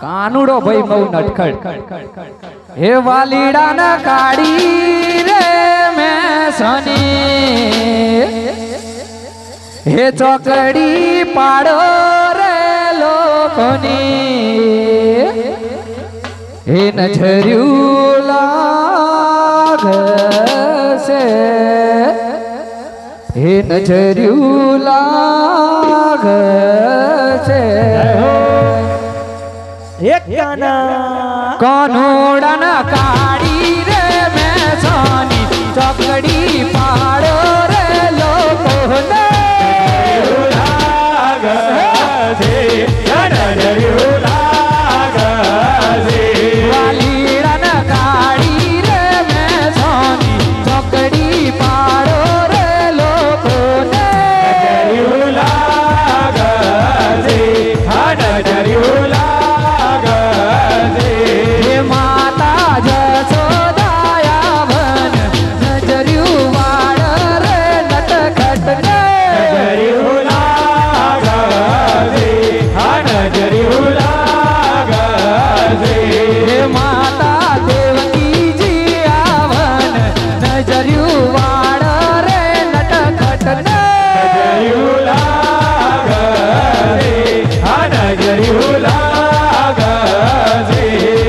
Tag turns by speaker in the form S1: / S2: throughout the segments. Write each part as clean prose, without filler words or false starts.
S1: कानुड़ो भाई मऊ नटखट हे वालीड़ा न काड़ी रे मैं सनी हे चौकड़ी पाड़ो रे लोकोनी हे नजरियू लाग से हे नजरियू लाग से
S2: एक गाना
S1: कानूड़ा न काड़ी रे मैं सोनी चौकड़ी पाड़ो रे लोको ने वालीड़ा न काड़ी रे मैं सोनी चौकड़ी पाड़ो रे लोको ने माता जसोदाया बन नजरियू वाड़ रे नटखट ने माता देवकी जी आवन नजरियू वाड़ रे नटखट ने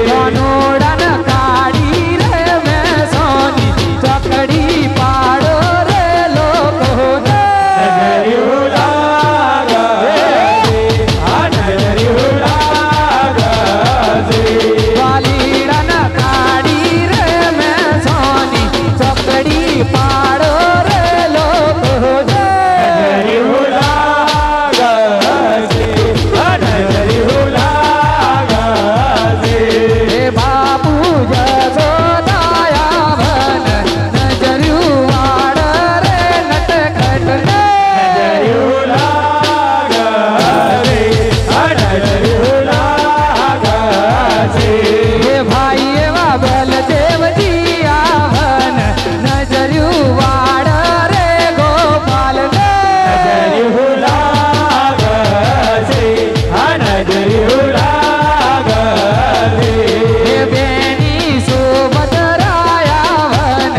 S1: कानूड़न काड़ी रे मैं सोनी चौकड़ी पाड़ो रे लोको ने वालीड़न काड़ी रे मैं सोनी चौकड़ी पाड़ो रे लोको ने हे बाबू जसोदाया बन नजरियू वाड़ रे नटखट ने हे भाई वा बलदेव जी आवन नजरियू वाड़ रे गोपाल ने हे बेनी सुभद्राया वन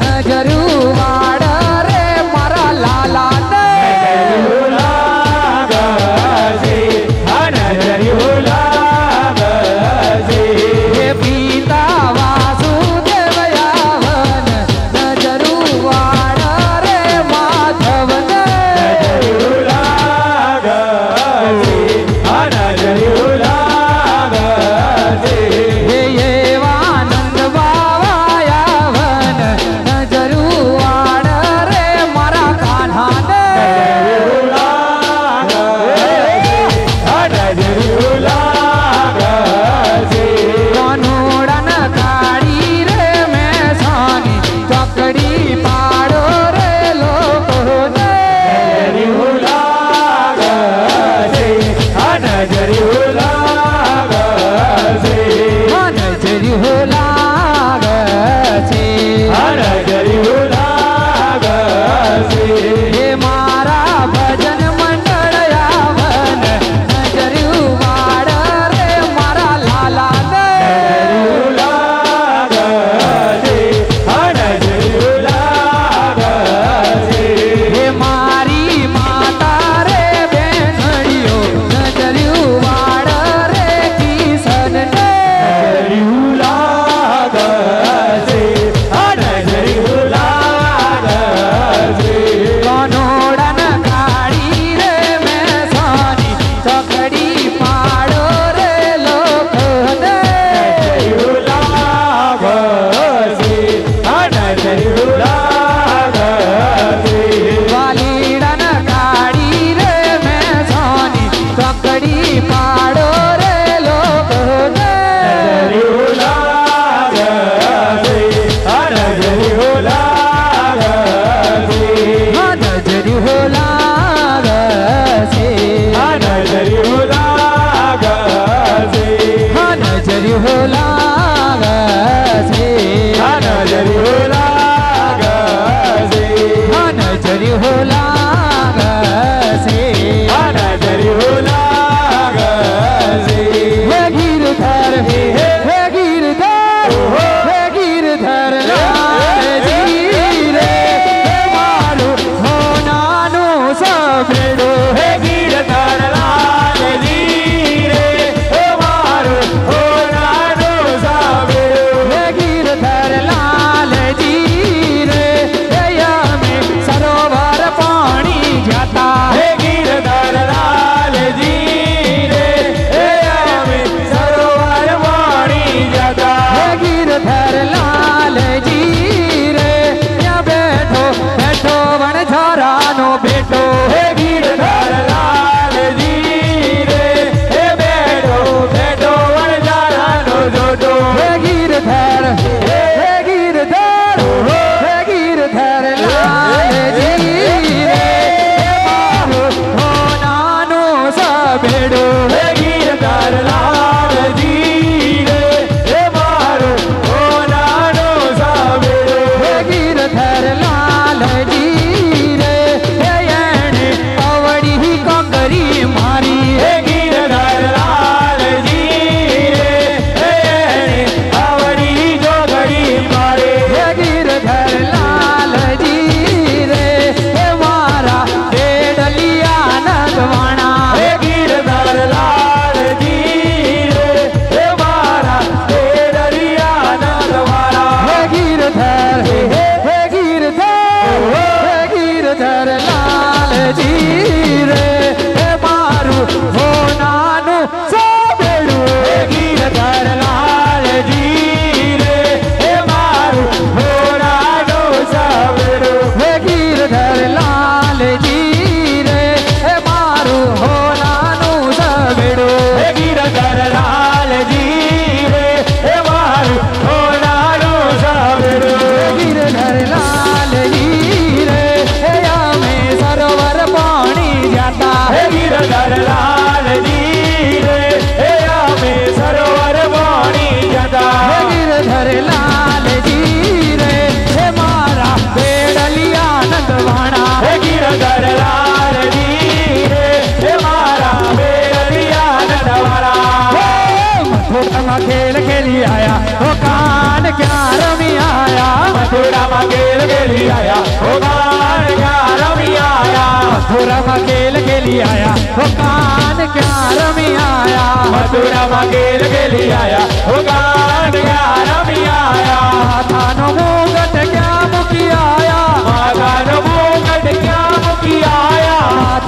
S1: नजरियू वाड़ रे मारा लाला ने हे पिता वासुदेव यावन नजरू वाड़ रे माधव ने हे येवानंद बाबा यावन नजरू वाड़ रे मारा कान्हा ने कानूड़न काड़ी रे मैं सोनी चौकड़ी पाड़ो रे लोको ने नजरियू लाग से हे मारा भजन मंडल यावन नजरियू वाड़ रे मारा लाला ने हे मारी माता रे बेनड़ियो नजरियू वाड़ रे किसन ने कानूड़न काड़ी रे मैं सोनी चौकड़ी पाड़ो रे लोको ने वालीड़न काड़ी रे मैं सोनी चौकड़ी पाड़ो रे लोको ने नजरियू लाग से नजरियू लाग से नजरियू लाग से में खेल खेली आया वो कान क्या रमी आया
S2: मथुरा में खेल खेली आया वो कान क्या रमी आया
S1: मथुरा में खेल खेली आया वो कान क्या रमी आया
S2: मथुरा में खेल खेली आया वो कान क्या रमी आया
S1: थानो मुगट क्या मुखी आया
S2: माथानो मुगट क्या मुखी आया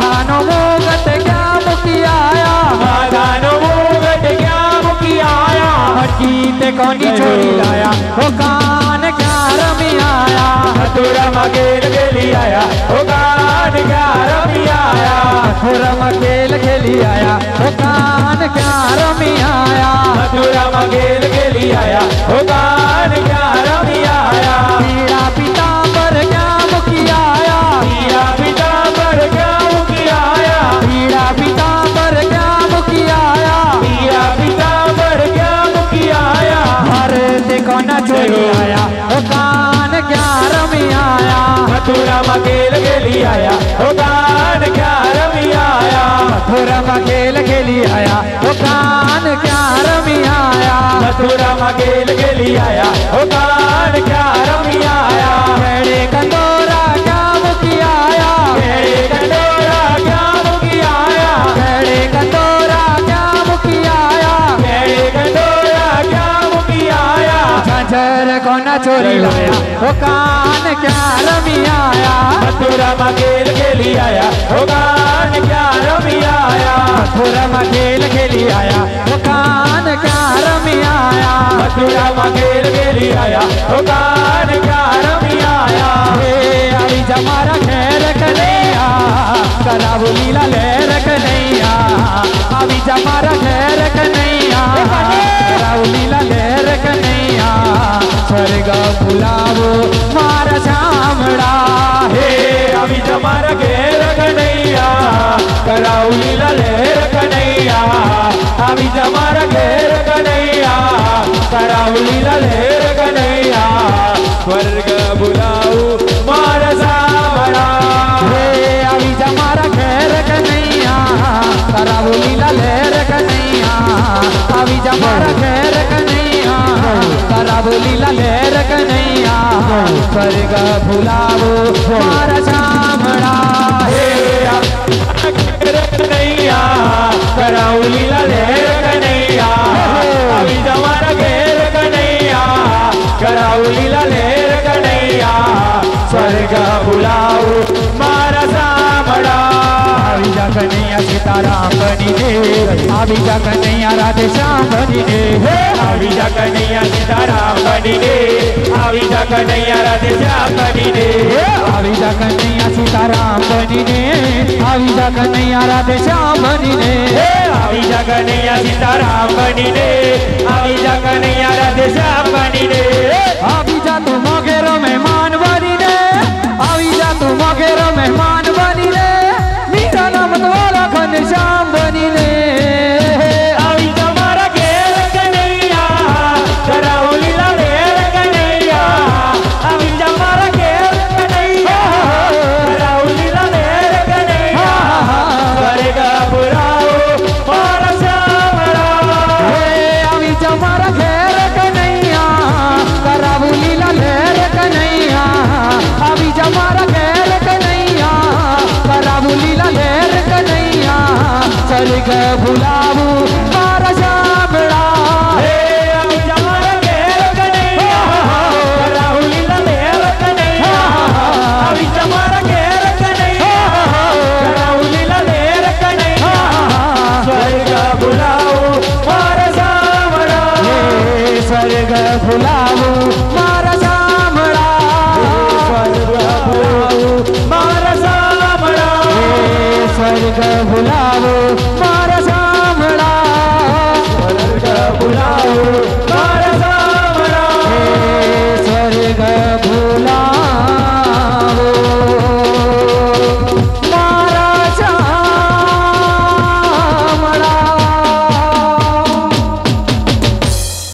S1: थानो मुगट क्या मुखी आया
S2: माथानो मुगट क्या मुखी आया
S1: मटकी ते कोनी छोड़ी लाया वो कान क्या रमी आया
S2: मथुरा में खेल खेली आया वो कान क्या रमी आया
S1: मथुरा में खेल खेली आया वो कान क्या रमी आया
S2: मथुरा में खेल खेली आया वो कान क्या रमी आया
S1: पीड़ा पीतांबर क्या मुखी आया
S2: पीड़ा पीतांबर क्या मुखी आया
S1: पीड़ा पीतांबर क्या मुखी आया
S2: पीड़ा पीतांबर क्या मुखी आया
S1: हरे देखो न चोरी आया वो कान क्या रमी आया
S2: मथुरा में खेल खेली आया वो कान क्या रमी आया
S1: मथुरा में खेल खेली आया वो कान क्या रमी आया
S2: मथुरा में खेल खेली आया वो कान क्या रमी आया
S1: केड़े कंदोरा क्या मुखी आया
S2: केड़े कंडोरा क्या मुखी आया
S1: केड़े कंदोरा क्या मुखी आया
S2: केड़े कंडोरा क्या मुखी आया
S1: झंझर को न चोरी लाया वो कान क्या रमी आया
S2: मथुरा में खेल खेली आया वो कान क्या रमी आया
S1: मथुरा में खेल खेली आया वो कान क्या रमी आया
S2: मथुरा में खेल खेली आया वो कान क्या रमी आया
S1: हे आई जमारा खैर कन्हैया कराबू लीला लहर कन्हैया अभी जमारा खैर कन्हैया कराबू लीला लहर कन्हैया स्वर्ग बुलावो मारा शामड़ा
S2: हे अभी जमारा घेर कन्हैया कराऊ लीला लहर कन्हैया अभी जमारा घेर कन्हैया कराऊ लीला लहर कन्हैया स्वर्ग बुलाऊ मार सावड़ा
S1: हे अभी जमारा खैर कन्हैया कराबू लीला लहर कन्हैया अभी जमारा खैर कन्हैया कराबू लीला लहर कन्हैया स्वर्ग बुलावो मारा शामड़ा
S2: हे कन्हैया कराऊ लीला लहर कन्हैया अभी जमारा घेर कन्हैया कराऊ लीला लहर कन्हैया स्वर्ग बुलाऊ मारा सामड़ा
S1: अभी जा कन्हैया सीताराम बनी दे अभी जा कन्हैया राधे श्याम बनी दे
S2: अभी जा कन्हैया सीताराम बनी दे अभी जा कन्हैया राधे श्याम बनी दे
S1: अभी जा कन्हैया सीताराम बनी दे अभी जा कन्हैया राधे श्याम बनी दे
S2: अभी जा कन्हैया सीताराम बनी दे अभी जा कन्हैया राधे श्याम बनी दे
S1: अभी जा तू मोगेरो मेहमान बनी दे अभी जा तू मोगेरो मेहमान बनी दे मीरा नाम वाला घन श्याम बनी दे
S2: अभी जमारा घेर कन्हैया कराऊ लीला लहर कन्हैया अभी जमारा घेर कन्हैया कराऊ लीला लहर कन्हैया स्वर्ग बुलाऊ मार सावड़ा
S1: अभी जमारा घेर कन्हैया कराबू लीला लहर कन्हैया अभी जमारा घेर कन्हैया कराबू लीला लहर कन्हैया स्वर्ग बुलावू मारा शामड़ा
S2: अभी जमारा घेर कन्हैया कराऊ लीला लहर कन्हैया अभी जमारा घेर कन्हैया कराऊ लीला लहर कन्हैया स्वर्ग बुलाऊ मार सावड़ा
S1: स्वर्ग बुलावू